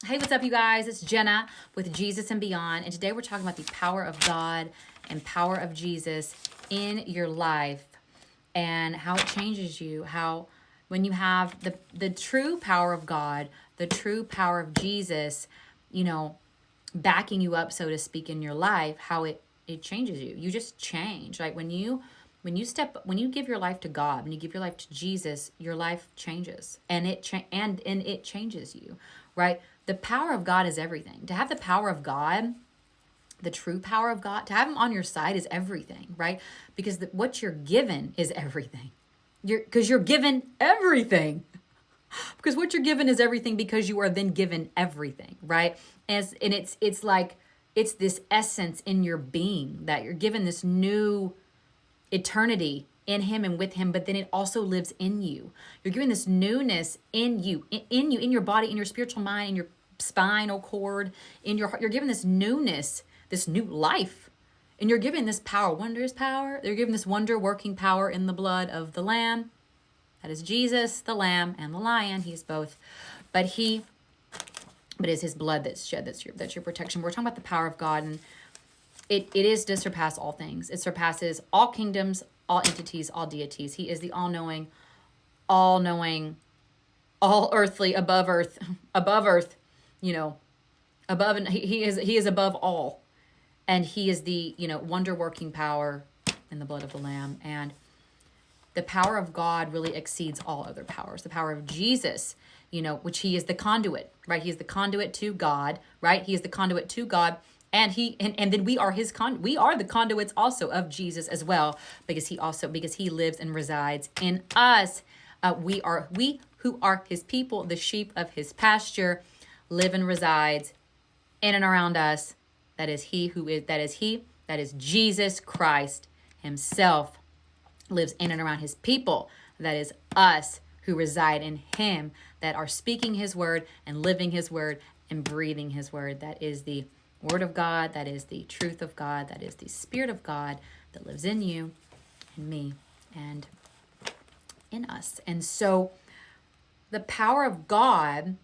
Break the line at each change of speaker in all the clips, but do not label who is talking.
Hey, what's up, you guys? It's Jenna with Jesus and Beyond, and today we're talking about the power of God and power of Jesus in your life and how it changes you. How when you have the true power of God, the true power of Jesus, you know, backing you up, so to speak, in your life, how it changes you. You just change. Like when you give your life to God, when you give your life to Jesus, your life changes, and and it changes you, right? The power of God is everything. To have the power of God, the true power of God, to have him on your side is everything, right? Because what you're given is everything. You're given everything. Because what you're given is everything, because you are then given everything, right? And it's like it's this essence in your being that you're given, this new eternity in him and with him, but then it also lives in you. You're given this newness in you, in you, in your body, in your spiritual mind, in your spinal cord, in your heart. You're given this newness, this new life. And you're given this power, wondrous power. They're given this wonder working power in the blood of the Lamb. That is Jesus, the Lamb, and the Lion. He's both. But it's his blood that's shed, that's your protection. We're talking about the power of God, and it is to surpass all things. It surpasses all kingdoms, all entities, all deities. He is the all-knowing, all-knowing, all earthly, above earth, you know, above, and he is above all. And he is the, wonder working power in the blood of the Lamb. And the power of God really exceeds all other powers. The power of Jesus, which he is the conduit, right? He is the conduit to God, right? He is the conduit to God. And then we are we are the conduits also of Jesus as well, because he lives and resides in us. We who are his people, the sheep of his pasture, live and resides in and around us. That is Jesus Christ himself lives in and around his people. That is us who reside in him, that are speaking his word and living his word and breathing his word. That is the word of God. That is the truth of God. That is the Spirit of God that lives in you and me and in us. And so the power of God,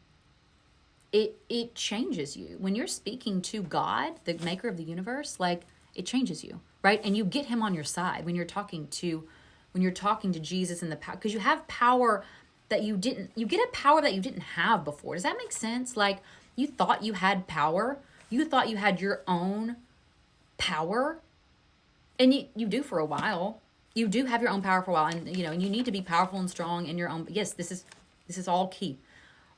it changes you. When you're speaking to God, the maker of the universe, like, it changes you, right? And you get him on your side when you're talking to Jesus in the power, because you have power that you get a power that you didn't have before. Does that make sense? Like, you thought you had power. You thought you had your own power, and you do for a while. You do have your own power for a while, and and you need to be powerful and strong in your own. Yes, this is all key.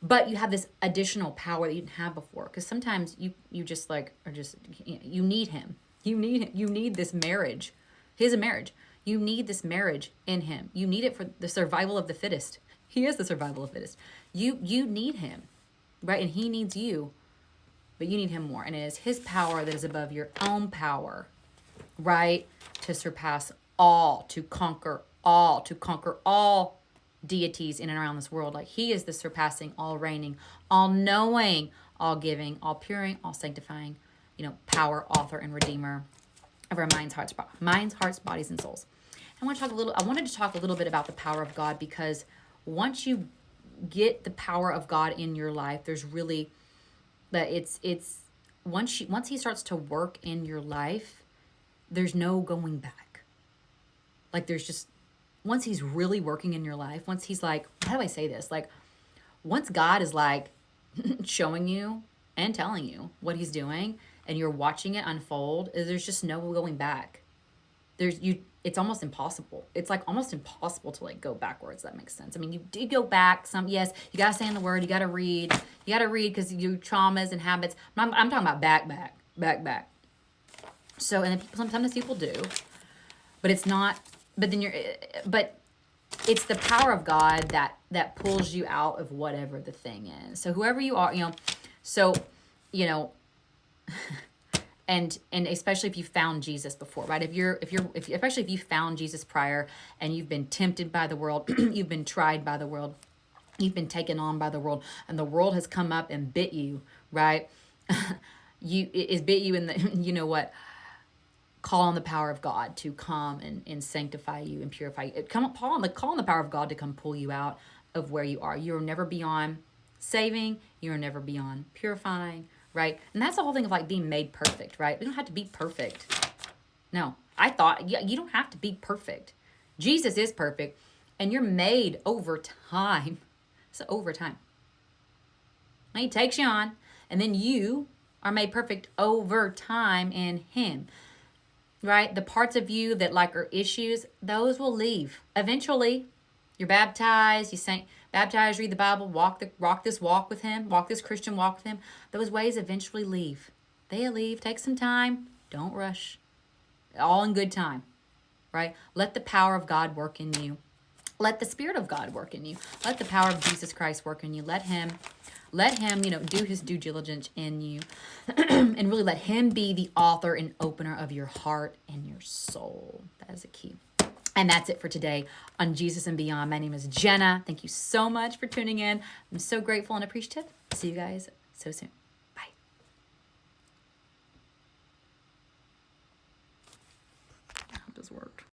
But you have this additional power that you didn't have before, because sometimes you just like are just, you need him. You need this marriage. He's a marriage. You need this marriage in him. You need it for the survival of the fittest. He is the survival of the fittest. You need him, right? And he needs you, but you need him more. And it is his power that is above your own power, right? To surpass all, to conquer all deities in and around this world. Like, he is the surpassing, all reigning, all knowing, all giving, all puring, all sanctifying, power, author, and redeemer of our minds, hearts, bodies, and souls. I wanted to talk a little bit about the power of God, because once you get the power of God in your life, there's really that it's once he starts to work in your life, there's no going back. Like, there's just, once he's really working in your life, once he's like, how do I say this? Like, once God is like showing you and telling you what he's doing, and you're watching it unfold, there's just no going back. It's almost impossible. It's like almost impossible to like go backwards. That makes sense. I mean, you do go back some, yes, you got to stay in the word. You got to read because your traumas and habits. I'm talking about back. So, and then sometimes people do, but it's not, but then but it's the power of God that pulls you out of whatever the thing is. So whoever you are, so, and especially if you found Jesus before, right? Especially if you found Jesus prior, and you've been tempted by the world, you've been tried by the world, you've been taken on by the world, and the world has come up and bit you, right? It's bit you in the, you know what? Call on the power of God to come and sanctify you and purify you. Call on the power of God to come pull you out of where you are. You're never beyond saving. You are never beyond purifying, right? And that's the whole thing of like being made perfect, right? We don't have to be perfect. No, I thought, yeah, you don't have to be perfect. Jesus is perfect, and you're made over time. It's over time. And he takes you on, and then you are made perfect over time in him, right? The parts of you that like are issues, those will leave eventually. You're baptized, you sang, baptized, read the Bible, walk this walk with him, walk this Christian walk with him. Those ways eventually leave. They'll leave. Take some time. Don't rush. All in good time, right? Let the power of God work in you. Let the Spirit of God work in you. Let the power of Jesus Christ work in you. Let him, do his due diligence in you. And really let him be the author and opener of your heart and your soul. That is a key. And that's it for today on Jesus and Beyond. My name is Jenna. Thank you so much for tuning in. I'm so grateful and appreciative. See you guys so soon. Bye. I hope this worked.